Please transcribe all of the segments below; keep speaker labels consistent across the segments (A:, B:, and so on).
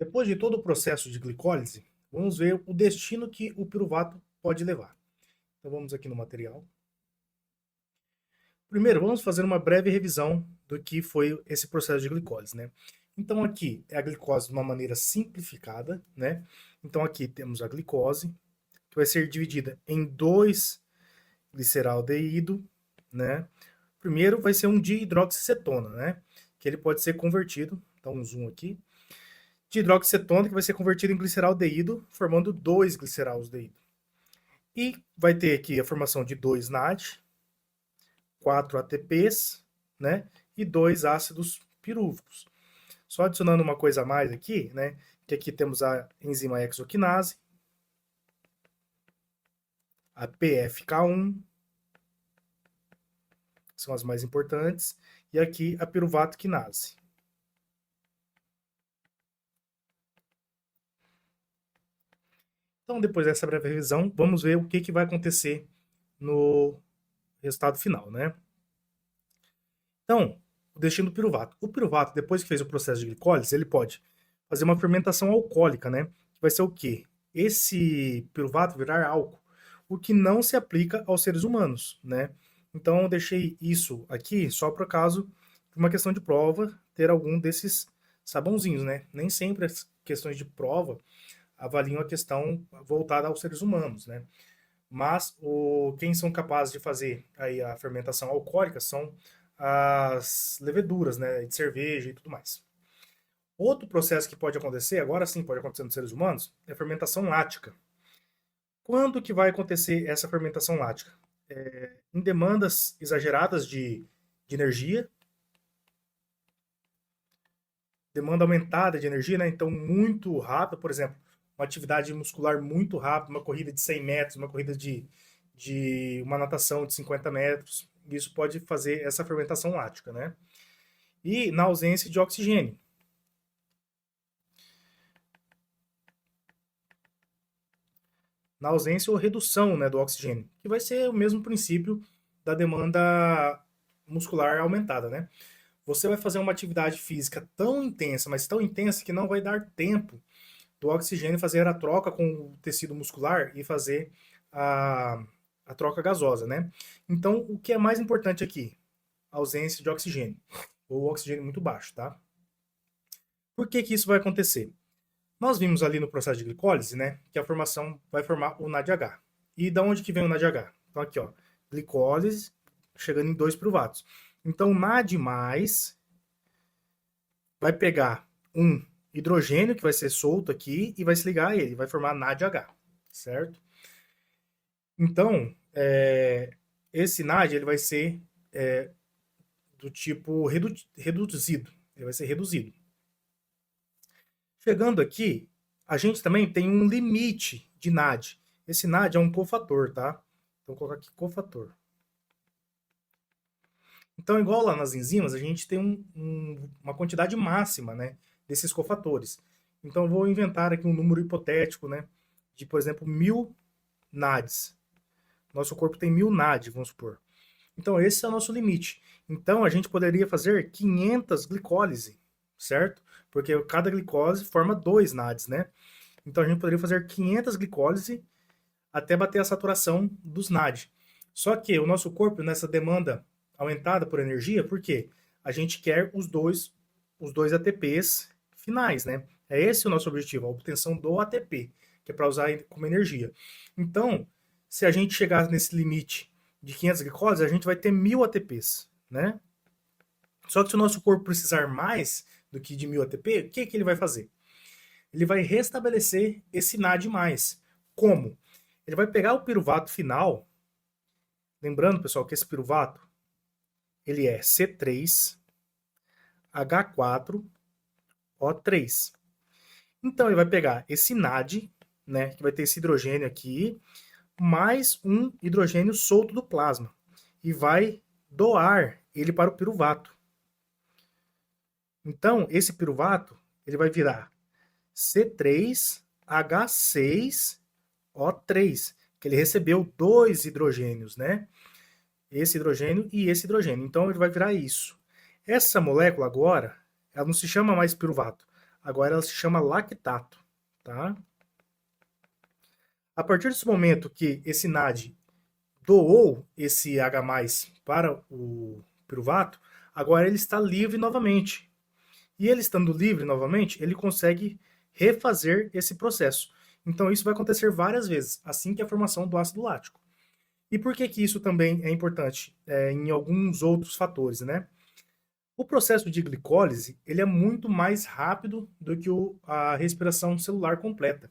A: Depois de todo o processo de glicólise, vamos ver o destino que o piruvato pode levar. Então vamos aqui no material. Primeiro, vamos fazer uma breve revisão do que foi esse processo de glicólise, né? Então aqui é a glicose de uma maneira simplificada, né? Então aqui temos a glicose, que vai ser dividida em dois gliceraldeído, né? Primeiro vai ser um dihidroxicetona, né? Que ele pode ser convertido, então um zoom aqui, de hidroxicetona, que vai ser convertido em gliceraldeído, formando dois gliceraldeído. E vai ter aqui a formação de 2 NAD, 4 ATPs, né? E 2 ácidos pirúvicos. Só adicionando uma coisa a mais aqui, né? Que aqui temos a enzima hexoquinase, a PFK1, que são as mais importantes, e aqui a piruvato quinase. Então, depois dessa breve revisão, vamos ver o que vai acontecer no resultado final, né? Então, o destino do piruvato. O piruvato, depois que fez o processo de glicólise, ele pode fazer uma fermentação alcoólica, né? Que vai ser o quê? Esse piruvato virar álcool, o que não se aplica aos seres humanos, né? Então, eu deixei isso aqui só por caso de uma questão de prova ter algum desses sabãozinhos, né? Nem sempre as questões de prova avaliam a questão voltada aos seres humanos, né? Mas quem são capazes de fazer aí a fermentação alcoólica são as leveduras, né, de cerveja e tudo mais. Outro processo que pode acontecer, agora sim pode acontecer nos seres humanos, é a fermentação lática. Quando que vai acontecer essa fermentação lática? Em demandas exageradas de energia, demanda aumentada de energia, né? Então muito rápido, por exemplo, uma atividade muscular muito rápida, uma corrida de 100 metros, uma corrida de uma natação de 50 metros, isso pode fazer essa fermentação lática, né? E na ausência de oxigênio. Na ausência ou redução, né, do oxigênio, que vai ser o mesmo princípio da demanda muscular aumentada, né? Você vai fazer uma atividade física tão intensa, mas tão intensa que não vai dar tempo do oxigênio fazer a troca com o tecido muscular e fazer a troca gasosa, né? Então, o que é mais importante aqui? A ausência de oxigênio, ou oxigênio muito baixo, tá? Por que que isso vai acontecer? Nós vimos ali no processo de glicólise, né, que a formação vai formar o NADH. E da onde que vem o NADH? Então aqui, ó, glicólise chegando em 2 piruvatos. Então NAD+, vai pegar um hidrogênio que vai ser solto aqui e vai se ligar a ele, vai formar NADH, certo? Então, esse NAD ele vai ser do tipo reduzido, ele vai ser reduzido. Chegando aqui, a gente também tem um limite de NAD. Esse NAD é um cofator, tá? Então, vou colocar aqui cofator. Então, igual lá nas enzimas, a gente tem uma quantidade máxima, né, desses cofatores. Então, eu vou inventar aqui um número hipotético, né, de, por exemplo, 1000 NADs. Nosso corpo tem 1000 NAD, vamos supor. Então, esse é o nosso limite. Então, a gente poderia fazer 500 glicólise, certo? Porque cada glicose forma 2 NADs, né? Então, a gente poderia fazer 500 glicólise até bater a saturação dos NAD. Só que o nosso corpo, nessa demanda aumentada por energia, por quê? A gente quer os dois ATPs finais, né? É esse o nosso objetivo, a obtenção do ATP, que é para usar como energia. Então, se a gente chegar nesse limite de 500 glicoses, a gente vai ter 1000 ATPs, né? Só que se o nosso corpo precisar mais do que de 1000 ATP, o que, que ele vai fazer? Ele vai restabelecer esse NAD+. Como? Ele vai pegar o piruvato final, lembrando, pessoal, que esse piruvato ele é C3H4O3. Então ele vai pegar esse NAD, né, que vai ter esse hidrogênio aqui, mais um hidrogênio solto do plasma e vai doar ele para o piruvato. Então esse piruvato ele vai virar C3H6O3, que ele recebeu dois hidrogênios, né? Esse hidrogênio e esse hidrogênio. Então ele vai virar isso. Essa molécula agora, ela não se chama mais piruvato. Agora ela se chama lactato, tá? A partir desse momento que esse NAD doou esse H+ para o piruvato, agora ele está livre novamente. E ele estando livre novamente, ele consegue refazer esse processo. Então isso vai acontecer várias vezes, assim que a formação do ácido lático. E por que que isso também é importante? Em alguns outros fatores, né? O processo de glicólise, ele é muito mais rápido do que a respiração celular completa.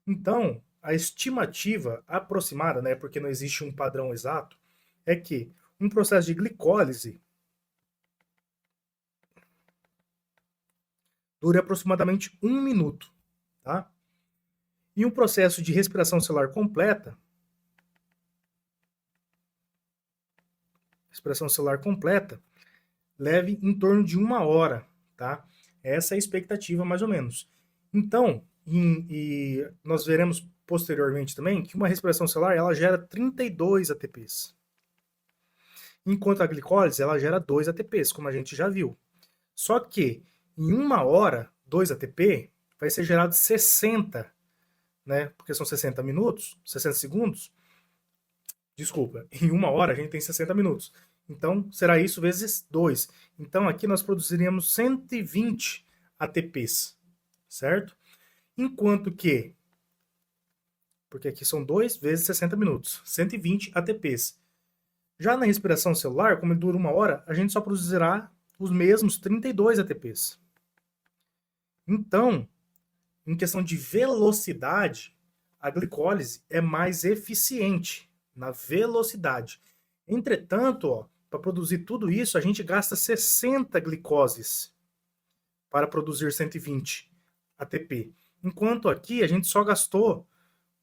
A: Então, a estimativa aproximada, né, porque não existe um padrão exato, é que um processo de glicólise dure aproximadamente 1 minuto, tá? E um processo de respiração celular completa, leve em torno de 1 hora, tá? Essa é a expectativa, mais ou menos. Então, e nós veremos posteriormente também que uma respiração celular, ela gera 32 ATPs. Enquanto a glicólise, ela gera 2 ATPs, como a gente já viu. Só que, em 1 hora, 2 ATP, vai ser gerado 60, né? Porque são 60 minutos, 60 segundos. Desculpa, em 1 hora a gente tem 60 minutos. Então, será isso vezes 2. Então, aqui nós produziríamos 120 ATPs, certo? Enquanto que, porque aqui são 2 vezes 60 minutos, 120 ATPs. Já na respiração celular, como ele dura 1 hora, a gente só produzirá os mesmos 32 ATPs. Então, em questão de velocidade, a glicólise é mais eficiente na velocidade. Entretanto, para produzir tudo isso, a gente gasta 60 glicoses para produzir 120 ATP. Enquanto aqui a gente só gastou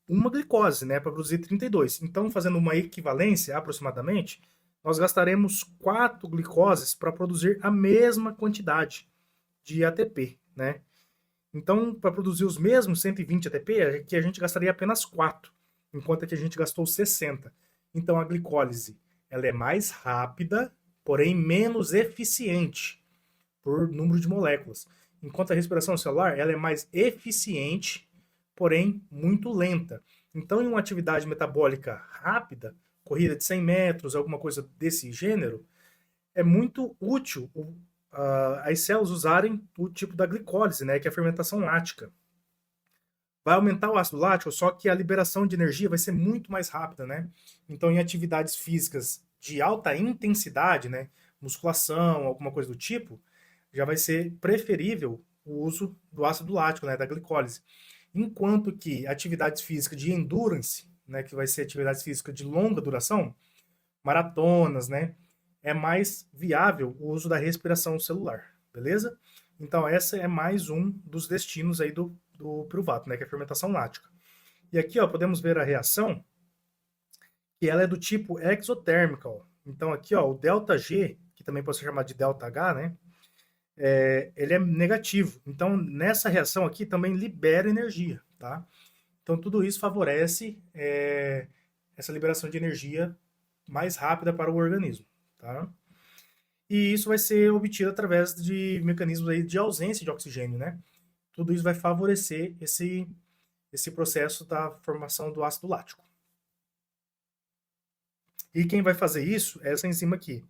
A: uma glicose, né, para produzir 32. Então, fazendo uma equivalência aproximadamente, nós gastaremos 4 glicoses para produzir a mesma quantidade de ATP, né? Então, para produzir os mesmos 120 ATP, aqui a gente gastaria apenas 4, enquanto aqui a gente gastou 60. Então, a glicólise ela é mais rápida, porém menos eficiente por número de moléculas. Enquanto a respiração celular ela é mais eficiente, porém muito lenta. Então, em uma atividade metabólica rápida, corrida de 100 metros, alguma coisa desse gênero, é muito útil as células usarem o tipo da glicólise, né, que é a fermentação lática. Vai aumentar o ácido lático, só que a liberação de energia vai ser muito mais rápida, né? Então, em atividades físicas de alta intensidade, né, musculação, alguma coisa do tipo, já vai ser preferível o uso do ácido lático, né, da glicólise. Enquanto que atividades físicas de endurance, né, que vai ser atividades físicas de longa duração, maratonas, né, é mais viável o uso da respiração celular, beleza? Então, essa é mais um dos destinos aí do piruvato, né, que é a fermentação lática. E aqui, ó, podemos ver a reação, que ela é do tipo exotérmica, ó. Então, aqui, ó, o ΔG, que também pode ser chamado de ΔH, né, ele é negativo. Então, nessa reação aqui também libera energia, tá? Então, tudo isso favorece essa liberação de energia mais rápida para o organismo, tá? E isso vai ser obtido através de mecanismos aí de ausência de oxigênio, né? Tudo isso vai favorecer esse processo da formação do ácido lático. E quem vai fazer isso é essa enzima aqui,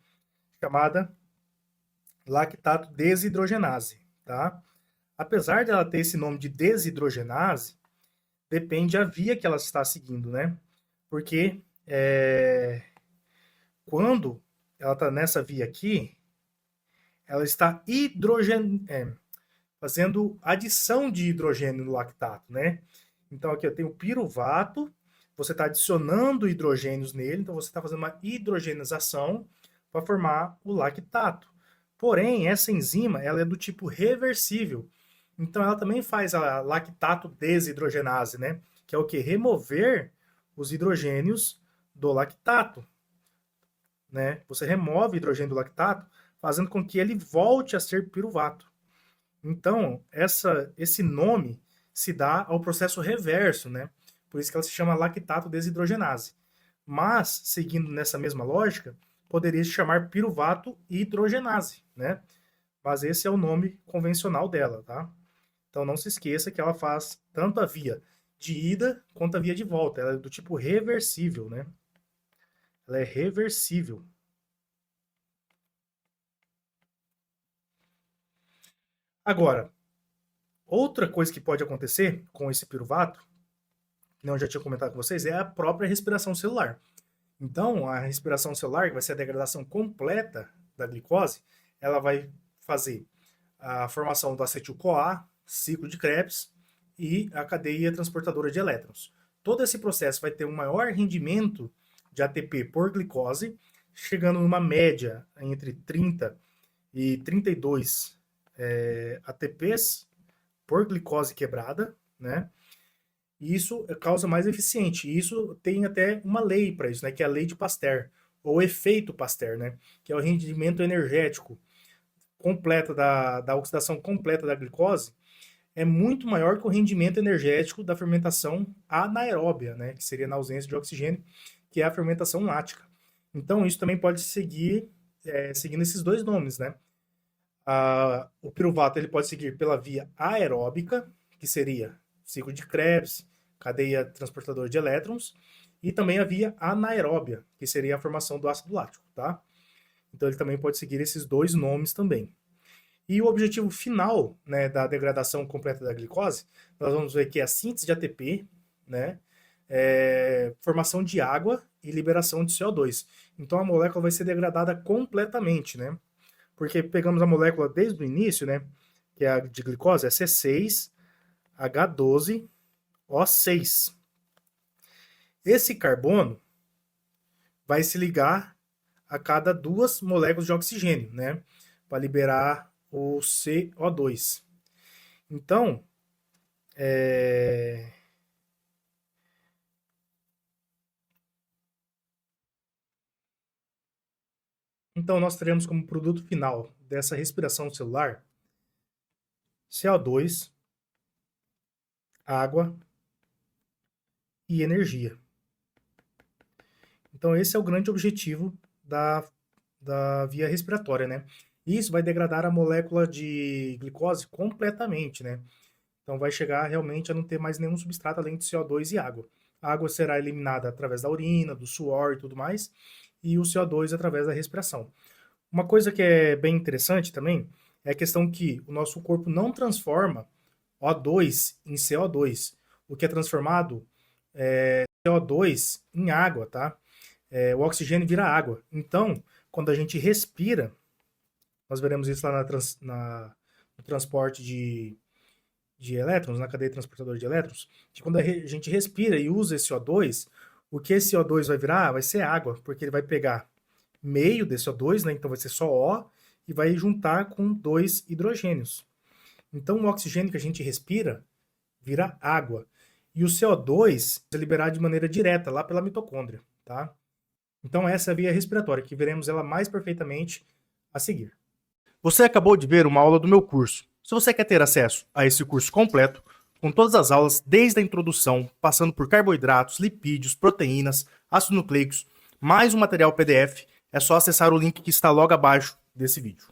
A: chamada lactato desidrogenase, tá? Apesar dela ter esse nome de desidrogenase, depende a via que ela está seguindo, né? Porque quando ela está nessa via aqui, ela está fazendo adição de hidrogênio no lactato, né? Então aqui eu tenho o piruvato, você está adicionando hidrogênios nele, então você está fazendo uma hidrogenização para formar o lactato. Porém, essa enzima ela é do tipo reversível, então ela também faz a lactato desidrogenase, né? Que é o que? Remover os hidrogênios do lactato, né? Você remove o hidrogênio do lactato, fazendo com que ele volte a ser piruvato. Então, esse nome se dá ao processo reverso, né? Por isso que ela se chama lactato desidrogenase. Mas, seguindo nessa mesma lógica, poderia se chamar piruvato hidrogenase, né? Mas esse é o nome convencional dela, tá? Então não se esqueça que ela faz tanto a via de ida quanto a via de volta. Ela é do tipo reversível, né? Ela é reversível. Agora, outra coisa que pode acontecer com esse piruvato, que eu já tinha comentado com vocês, é a própria respiração celular. Então, a respiração celular, que vai ser a degradação completa da glicose, ela vai fazer a formação do acetil-CoA, ciclo de Krebs e a cadeia transportadora de elétrons. Todo esse processo vai ter um maior rendimento de ATP por glicose, chegando numa média entre 30 e 32 ATPs por glicose quebrada, né? E isso causa mais eficiente. E isso tem até uma lei para isso, né? Que é a lei de Pasteur, ou efeito Pasteur, né? Que é o rendimento energético completa da oxidação completa da glicose é muito maior que o rendimento energético da fermentação anaeróbia, né? Que seria na ausência de oxigênio, que é a fermentação lática. Então isso também pode seguir seguindo esses dois nomes, né? O piruvato ele pode seguir pela via aeróbica, que seria ciclo de Krebs, cadeia transportadora de elétrons, e também a via anaeróbia, que seria a formação do ácido lático, tá? Então ele também pode seguir esses dois nomes também. E o objetivo final, né, da degradação completa da glicose, nós vamos ver que é a síntese de ATP, né, formação de água e liberação de CO2. Então a molécula vai ser degradada completamente, né? Porque pegamos a molécula desde o início, né, que é a de glicose, é C6H12O6. Esse carbono vai se ligar a cada duas moléculas de oxigênio, né, para liberar o CO2. Então, nós teremos como produto final dessa respiração celular CO2, água e energia. Então esse é o grande objetivo da via respiratória, né? E isso vai degradar a molécula de glicose completamente, né? Então vai chegar realmente a não ter mais nenhum substrato além de CO2 e água. A água será eliminada através da urina, do suor e tudo mais, e o CO2 através da respiração. Uma coisa que é bem interessante também é a questão que o nosso corpo não transforma O2 em CO2. O que é transformado é CO2 em água, tá? O oxigênio vira água. Então, quando a gente respira, nós veremos isso lá no transporte de elétrons, na cadeia transportadora de elétrons, que quando a gente respira e usa esse O2, o que esse O2 vai virar vai ser água, porque ele vai pegar meio desse O2, né? Então vai ser só O, e vai juntar com dois hidrogênios. Então o oxigênio que a gente respira vira água. E o CO2 é liberado de maneira direta, lá pela mitocôndria, tá? Então essa é a via respiratória, que veremos ela mais perfeitamente a seguir. Você acabou de ver uma aula do meu curso. Se você quer ter acesso a esse curso completo, com todas as aulas, desde a introdução, passando por carboidratos, lipídios, proteínas, ácidos nucleicos, mais um material PDF, é só acessar o link que está logo abaixo desse vídeo.